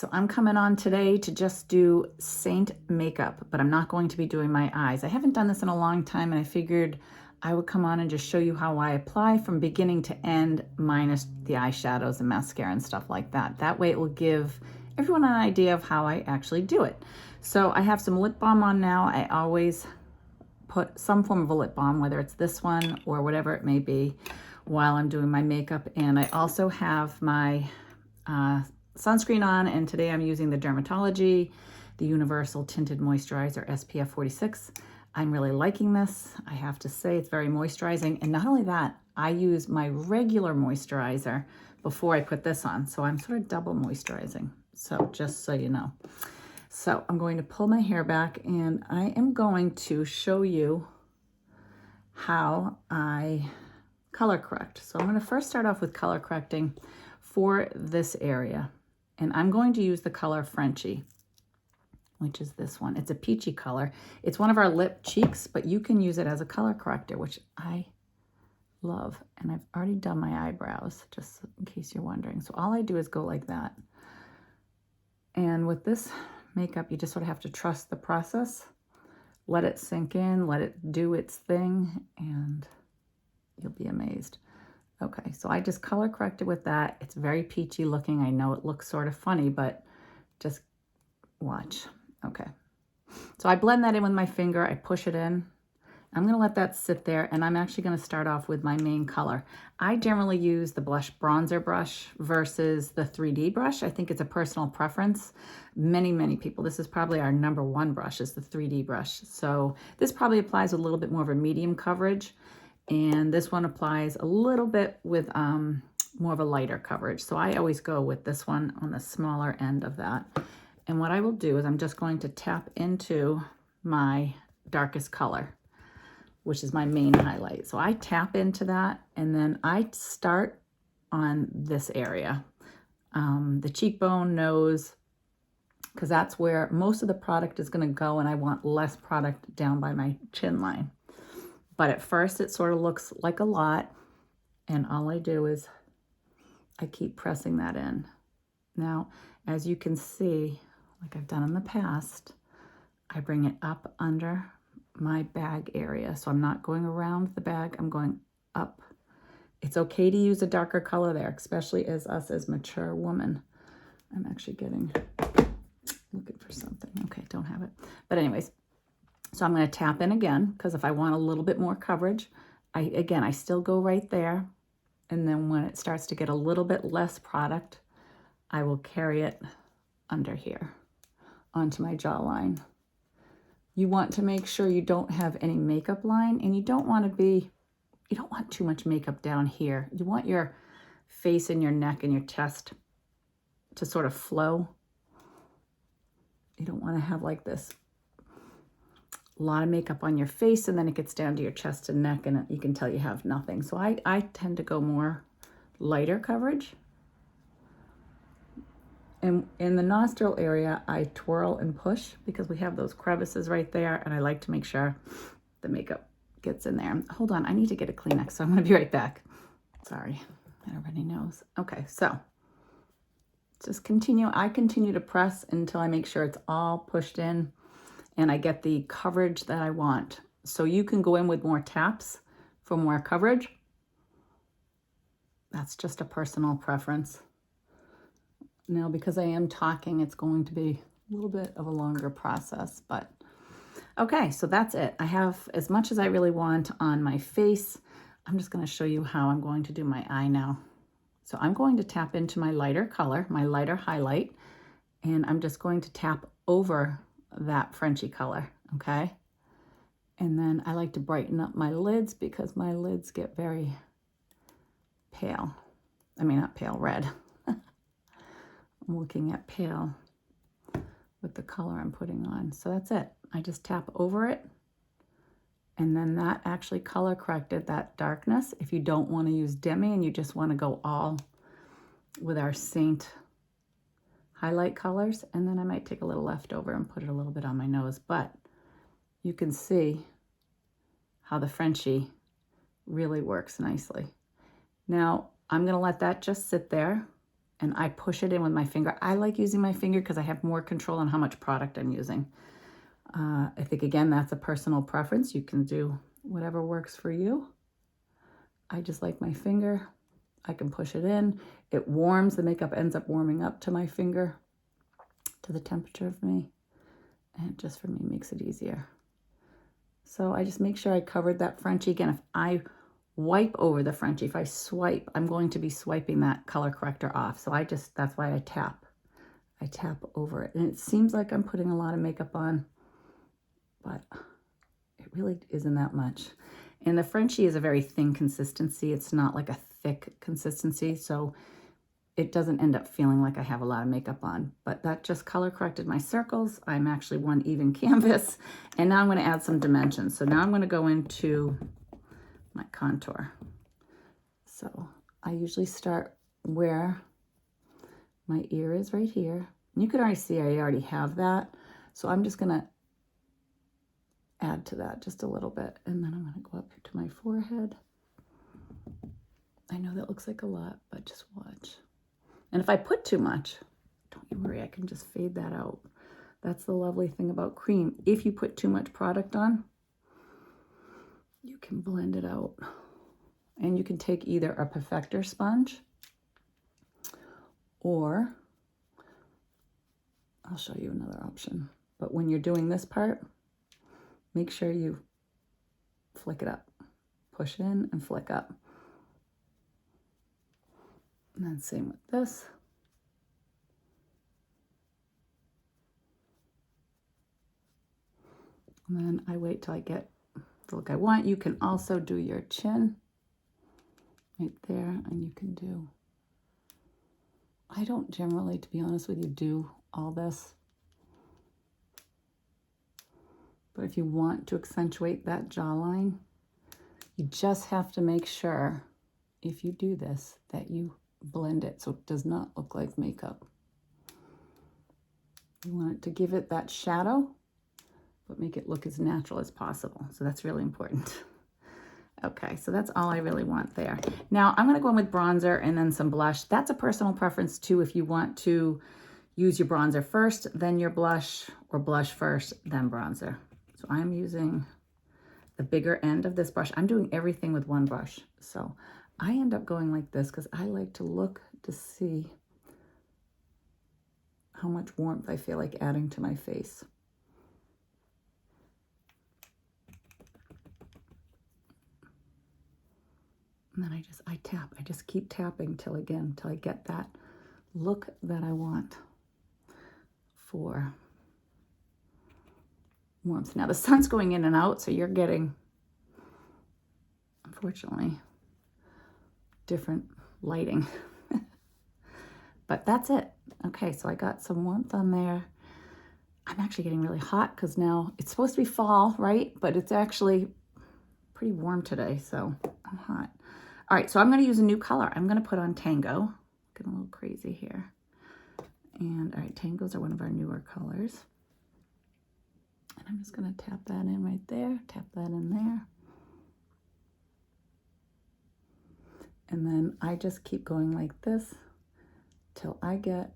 So I'm coming on today to just do Saint makeup, but I'm not going to be doing my eyes. I haven't done this in a long time, and I figured I would come on and just show you how I apply from beginning to end, minus the eyeshadows and mascara and stuff like that. That way it will give everyone an idea of how I actually do it. So I have some lip balm on now. I always put some form of a lip balm, whether it's this one or whatever it may be, while I'm doing my makeup. And I also have my sunscreen on, and today I'm using the Dermatology, the Universal Tinted Moisturizer SPF 46. I'm really liking this. I have to say it's very moisturizing, and not only that, I use my regular moisturizer before I put this on, so I'm sort of double moisturizing, so just so you know. So I'm going to pull my hair back, and I am going to show you how I color correct. So I'm going to first start off with color correcting for this area. And I'm going to use the color Frenchie, which is this one. It's a peachy color. It's one of our lip cheeks, but you can use it as a color corrector, which I love. And I've already done my eyebrows, just in case you're wondering. So all I do is go like that. And with this makeup, you just sort of have to trust the process. Let it sink in, let it do its thing, and you'll be amazed. Okay, so I just color corrected with that. It's very peachy looking. I know it looks sort of funny, but just watch. Okay, so I blend that in with my finger. I push it in. I'm going to let that sit there, and I'm actually going to start off with my main color. I generally use the blush bronzer brush versus the 3D brush. I think it's a personal preference. Many people, this is probably our #1 brush, is the 3D brush. So this probably applies with a little bit more of a medium coverage. And this one applies a little bit with more of a lighter coverage. So I always go with this one on the smaller end of that. And what I will do is I'm just going to tap into my darkest color, which is my main highlight. So I tap into that, and then I start on this area, the cheekbone, nose, because that's where most of the product is going to go, and I want less product down by my chin line. But at first it sort of looks like a lot, and all I do is I keep pressing that in. Now, as you can see, like I've done in the past, I bring it up under my bag area. So I'm not going around the bag, I'm going up. It's okay to use a darker color there, especially as us as mature women. I'm actually looking for something. Okay, don't have it. But anyways, so I'm going to tap in again, because if I want a little bit more coverage, I still go right there. And then when it starts to get a little bit less product, I will carry it under here onto my jawline. You want to make sure you don't have any makeup line, and you don't want too much makeup down here. You want your face and your neck and your chest to sort of flow. You don't want to have like this a lot of makeup on your face, and then it gets down to your chest and neck, and you can tell you have nothing. So I tend to go more lighter coverage. And in the nostril area, I twirl and push, because we have those crevices right there, and I like to make sure the makeup gets in there. Hold on, I need to get a Kleenex, so I'm going to be right back. Sorry, everybody knows. Okay, so just continue. I continue to press until I make sure it's all pushed in and I get the coverage that I want. So you can go in with more taps for more coverage. That's just a personal preference. Now, because I am talking, it's going to be a little bit of a longer process, but okay, so that's it. I have as much as I really want on my face. I'm just going to show you how I'm going to do my eye now. So I'm going to tap into my lighter color, my lighter highlight, and I'm just going to tap over that Frenchie color, okay? And then I like to brighten up my lids, because my lids get very pale. I mean, not pale, red. I'm looking at pale with the color I'm putting on. So that's it. I just tap over it, and then that actually color corrected that darkness. If you don't want to use demi and you just want to go all with our Saint highlight colors, and then I might take a little leftover and put it a little bit on my nose. But you can see how the Frenchie really works nicely. Now I'm going to let that just sit there, and I push it in with my finger. I like using my finger because I have more control on how much product I'm using. I think, again, that's a personal preference. You can do whatever works for you. I just like my finger. I can push it in. It warms. The makeup ends up warming up to my finger, to the temperature of me. And it just, for me, makes it easier. So I just make sure I covered that Frenchie. Again, if I wipe over the Frenchie, if I swipe, I'm going to be swiping that color corrector off. So that's why I tap. I tap over it. And it seems like I'm putting a lot of makeup on, but it really isn't that much. And the Frenchie is a very thin consistency. It's not like a thick consistency, so it doesn't end up feeling like I have a lot of makeup on. But that just color corrected my circles. I'm actually one even canvas. And now I'm going to add some dimensions. So now I'm going to go into my contour. So I usually start where my ear is, right here. And you can already see I already have that. So I'm just going to add to that just a little bit. And then I'm going to go up to my forehead. I know that looks like a lot, but just watch. And if I put too much, don't you worry, I can just fade that out. That's the lovely thing about cream. If you put too much product on, you can blend it out. And you can take either a perfector sponge, or I'll show you another option. But when you're doing this part, make sure you flick it up. Push in and flick up. And then same with this. And then I wait till I get the look I want. You can also do your chin right there, and you can do, I don't generally, to be honest with you, do all this. But if you want to accentuate that jawline, you just have to make sure, if you do this, that you blend it so it does not look like makeup. You want it to give it that shadow, but make it look as natural as possible. So that's really important. Okay, so that's all I really want there. Now I'm going to go in with bronzer and then some blush. That's a personal preference too. If you want to use your bronzer first, then your blush, or blush first, then bronzer. So I'm using the bigger end of this brush. I'm doing everything with one brush. So I end up going like this because I like to look to see how much warmth I feel like adding to my face. And then I tap. I just keep tapping till I get that look that I want for warmth. Now the sun's going in and out, so you're getting, unfortunately, different lighting. But that's it. Okay, so I got some warmth on there. I'm actually getting really hot because now it's supposed to be fall, right? But it's actually pretty warm today, so I'm hot. All right, so I'm going to use a new color. I'm going to put on Tango. Getting a little crazy here. And all right, Tangos are one of our newer colors. And I'm just going to tap that in right there, tap that in there. And then I just keep going like this till I get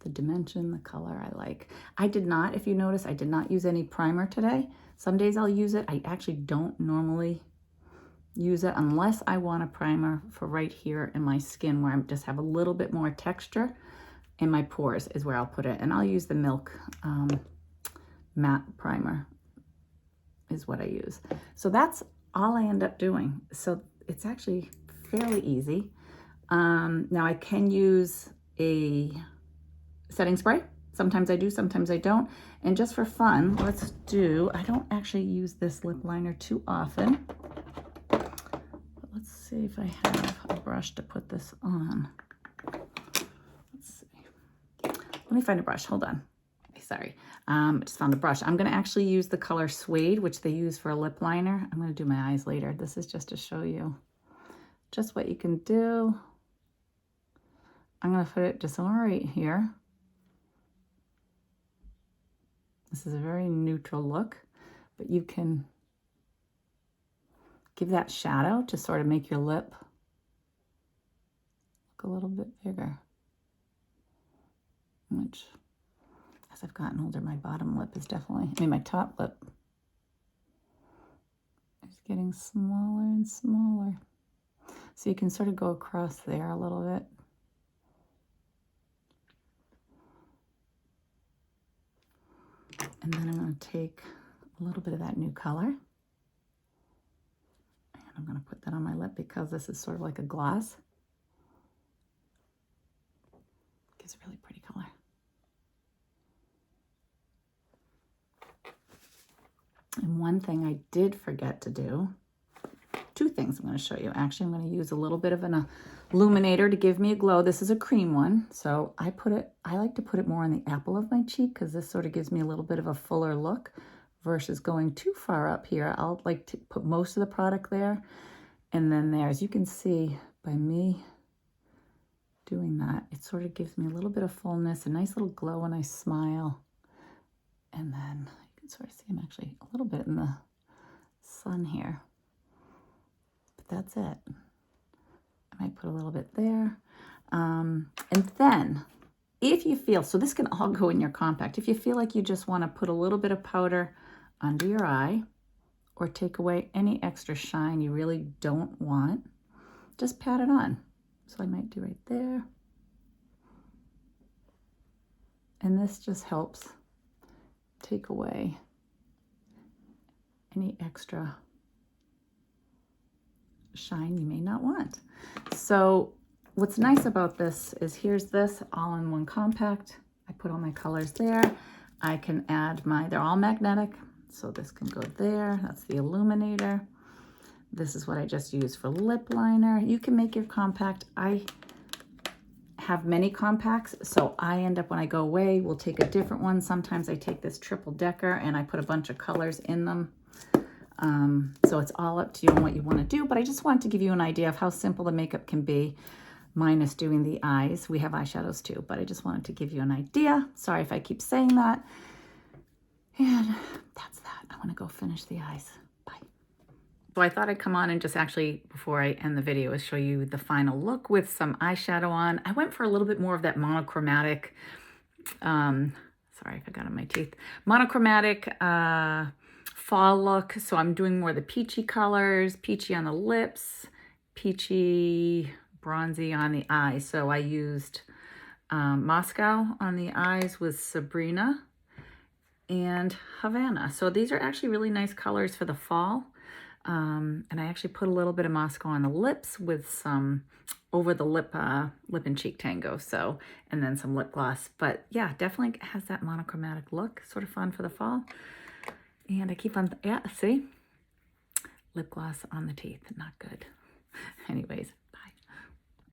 the dimension, the color I like. I did not, if you notice, I did not use any primer today. Some days I'll use it. I actually don't normally use it unless I want a primer for right here in my skin where I just have a little bit more texture. In my pores is where I'll put it. And I'll use the Milk matte primer is what I use. So that's all I end up doing. So it's actually fairly easy. Now I can use a setting spray. Sometimes I do, sometimes I don't. And just for fun, let's do, I don't actually use this lip liner too often. But let's see if I have a brush to put this on. Let's see. Let me find a brush, hold on. Sorry, just found a brush. I'm gonna actually use the color Suede, which they use for a lip liner. I'm gonna do my eyes later. This is just to show you just what you can do. I'm gonna put it just right here. This is a very neutral look, but you can give that shadow to sort of make your lip look a little bit bigger. Which, as I've gotten older, my bottom lip is definitely, I mean, my top lip is getting smaller and smaller. So you can sort of go across there a little bit. And then I'm going to take a little bit of that new color. And I'm going to put that on my lip because this is sort of like a gloss. Gives a really pretty color. And one thing I did forget to do, two things I'm going to show you. Actually, I'm going to use a little bit of an illuminator to give me a glow. This is a cream one, so I like to put it more on the apple of my cheek because this sort of gives me a little bit of a fuller look versus going too far up here. I'll like to put most of the product there and then there. As you can see by me doing that, it sort of gives me a little bit of fullness, a nice little glow when I smile. And then you can sort of see I'm actually a little bit in the sun here. But that's it. I might put a little bit there. And then if you feel, so this can all go in your compact. If you feel like you just want to put a little bit of powder under your eye or take away any extra shine you really don't want, just pat it on. So I might do right there. And this just helps take away any extra shine you may not want. So what's nice about this is here's this all-in-one compact. I put all my colors there. I can add they're all magnetic, so this can go there. That's the illuminator. This is what I just used for lip liner. You can make your compact. I have many compacts, so I end up when I go away, we'll take a different one. Sometimes I take this triple decker and I put a bunch of colors in them. So it's all up to you and what you want to do, but I just wanted to give you an idea of how simple the makeup can be, minus doing the eyes. We have eyeshadows too, but I just wanted to give you an idea. Sorry if I keep saying that. And that's that. I want to go finish the eyes. Bye. So I thought I'd come on and just actually, before I end the video, is show you the final look with some eyeshadow on. I went for a little bit more of that monochromatic, sorry, I forgot on my teeth, monochromatic, fall look. So I'm doing more of the peachy colors, peachy on the lips, peachy bronzy on the eyes. So I used Moscow on the eyes with Sabrina and Havana. So these are actually really nice colors for the fall. And I actually put a little bit of Moscow on the lips with some over the lip and cheek tango. So, and then some lip gloss. But yeah, definitely has that monochromatic look. Sort of fun for the fall. And I keep on, yeah, see? Lip gloss on the teeth, not good. Anyways, bye.